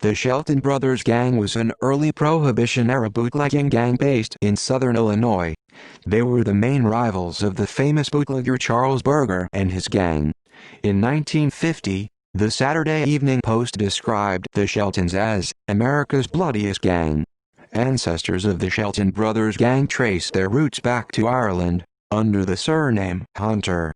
The Shelton Brothers Gang was an early Prohibition-era bootlegging gang based in southern Illinois. They were the main rivals of the famous bootlegger Charles Berger and his gang. In 1950, the Saturday Evening Post described the Sheltons as America's bloodiest gang. Ancestors of the Shelton Brothers Gang trace their roots back to Ireland, under the surname Hunter.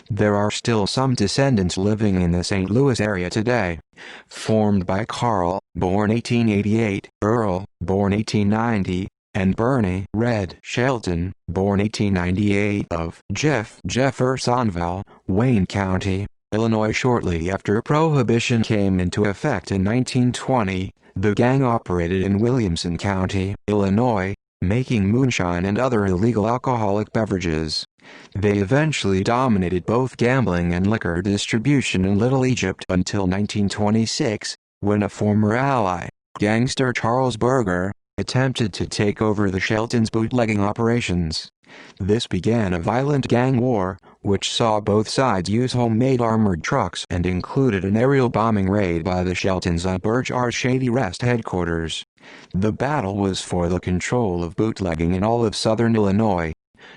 There are still some descendants living in the St. Louis area today. Formed by Carl, born 1888, Earl, born 1890, and Bernie Red Shelton, born 1898 of Jeffersonville, Wayne County, Illinois. Shortly after Prohibition came into effect in 1920, the gang operated in Williamson County, Illinois, making moonshine and other illegal alcoholic beverages. They eventually dominated both gambling and liquor distribution in Little Egypt until 1926, when a former ally, gangster Charles Berger, attempted to take over the Sheltons' bootlegging operations. This began a violent gang war, which saw both sides use homemade armored trucks and included an aerial bombing raid by the Sheltons on Burge R. Shady Rest headquarters. The battle was for the control of bootlegging in all of southern Illinois.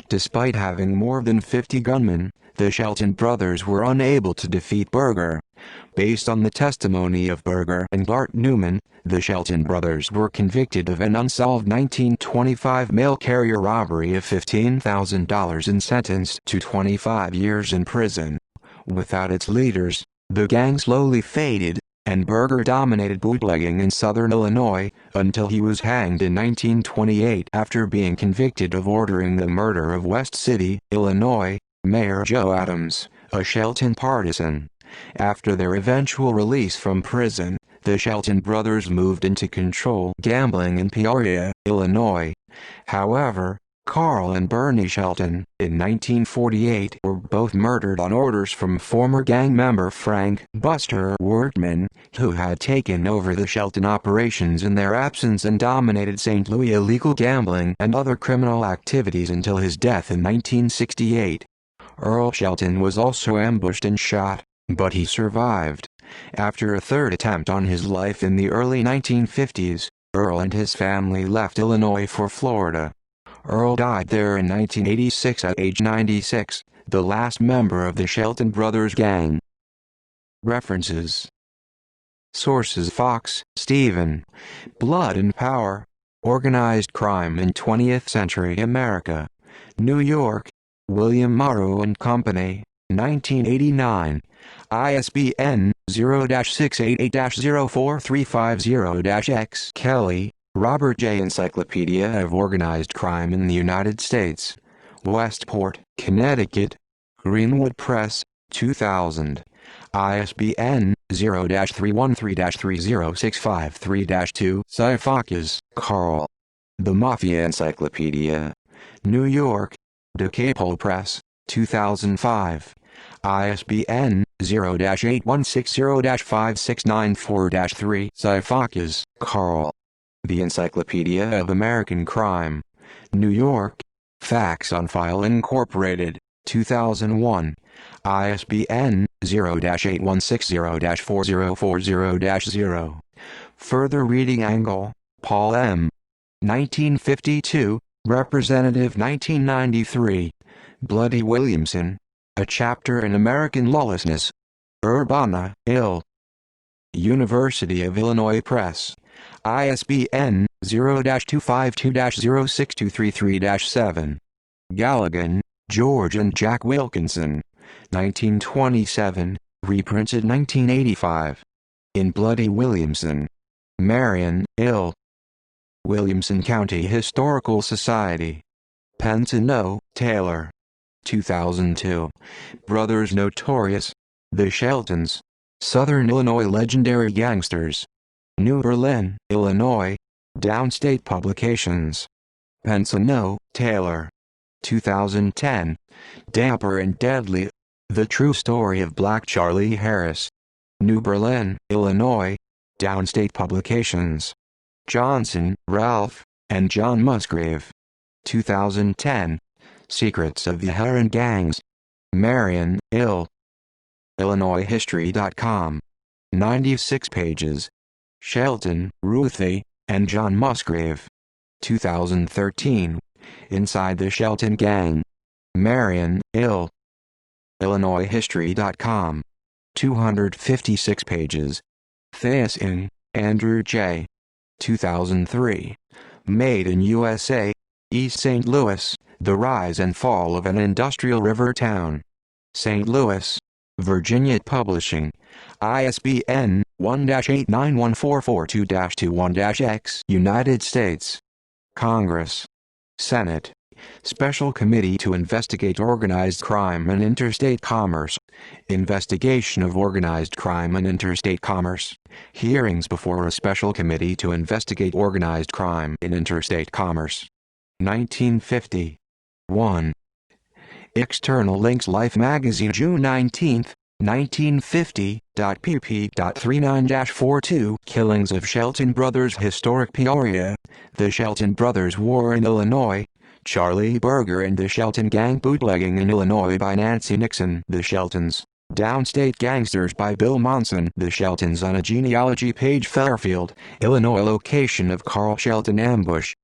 Despite having more than 50 gunmen, the Shelton brothers were unable to defeat Berger. Based on the testimony of Berger and Art Newman, the Shelton brothers were convicted of an unsolved 1925 mail carrier robbery of $15,000 and sentenced to 25 years in prison. Without its leaders, the gang slowly faded, and Berger dominated bootlegging in southern Illinois, until he was hanged in 1928 after being convicted of ordering the murder of West City, Illinois, Mayor Joe Adams, a Shelton partisan. After their eventual release from prison, the Shelton brothers moved into control gambling in Peoria, Illinois. However, Carl and Bernie Shelton, in 1948, were both murdered on orders from former gang member Frank "Buster" Workman, who had taken over the Shelton operations in their absence and dominated St. Louis illegal gambling and other criminal activities until his death in 1968. Earl Shelton was also ambushed and shot, but he survived. After a third attempt on his life in the early 1950s, Earl and his family left Illinois for Florida. Earl died there in 1986 at age 96, the last member of the Shelton Brothers Gang. References. Sources: Fox, Stephen. Blood and Power. Organized Crime in 20th Century America. New York: William Morrow and Company, 1989. ISBN 0-688-04350-X. Kelly, Robert J. Encyclopedia of Organized Crime in the United States. Westport, Connecticut: Greenwood Press, 2000. ISBN 0-313-30653-2. Sifakis, Carl. The Mafia Encyclopedia. New York: DeCapole Press, 2005. ISBN 0-8160-5694-3. Sifakis, Carl. The Encyclopedia of American Crime. New York: Facts on File Incorporated, 2001. ISBN 0-8160-4040-0. Further reading: Angle, Paul M. 1952, Representative 1993. Bloody Williamson: A Chapter in American Lawlessness. Urbana, Ill. University of Illinois Press. ISBN 0-252-06233-7. Galligan, George and Jack Wilkinson. 1927, reprinted 1985. In Bloody Williamson. Marion, Ill. Williamson County Historical Society. Pensano, Taylor. 2002. Brothers Notorious. The Sheltons. Southern Illinois Legendary Gangsters. New Berlin, Illinois. Downstate Publications. Pensano, Taylor. 2010. Dapper and Deadly. The True Story of Black Charlie Harris. New Berlin, Illinois. Downstate Publications. Johnson, Ralph, and John Musgrave. 2010. Secrets of the Heron Gangs. Marion, Ill. IllinoisHistory.com. 96 pages. Shelton, Ruthie, and John Musgrave. 2013. Inside the Shelton Gang. Marion, Ill. IllinoisHistory.com. 256 pages. Thaysin, Andrew J. 2003. Made in USA. East St. Louis, The Rise and Fall of an Industrial River Town. St. Louis, Virginia Publishing. ISBN 1-891442-21-X. United States Congress. Senate. Special Committee to Investigate Organized Crime and Interstate Commerce. Investigation of Organized Crime and Interstate Commerce. Hearings before a Special Committee to Investigate Organized Crime in Interstate Commerce. 1950. 1. External links: Life Magazine, June 19, 1950. pp.39-42 Killings of Shelton Brothers. Historic Peoria. The Shelton Brothers War in Illinois. Charlie Berger and the Shelton Gang. Bootlegging in Illinois by Nancy Nixon. The Sheltons. Downstate Gangsters by Bill Monson. The Sheltons on a genealogy page. Fairfield, Illinois. Location of Carl Shelton ambush.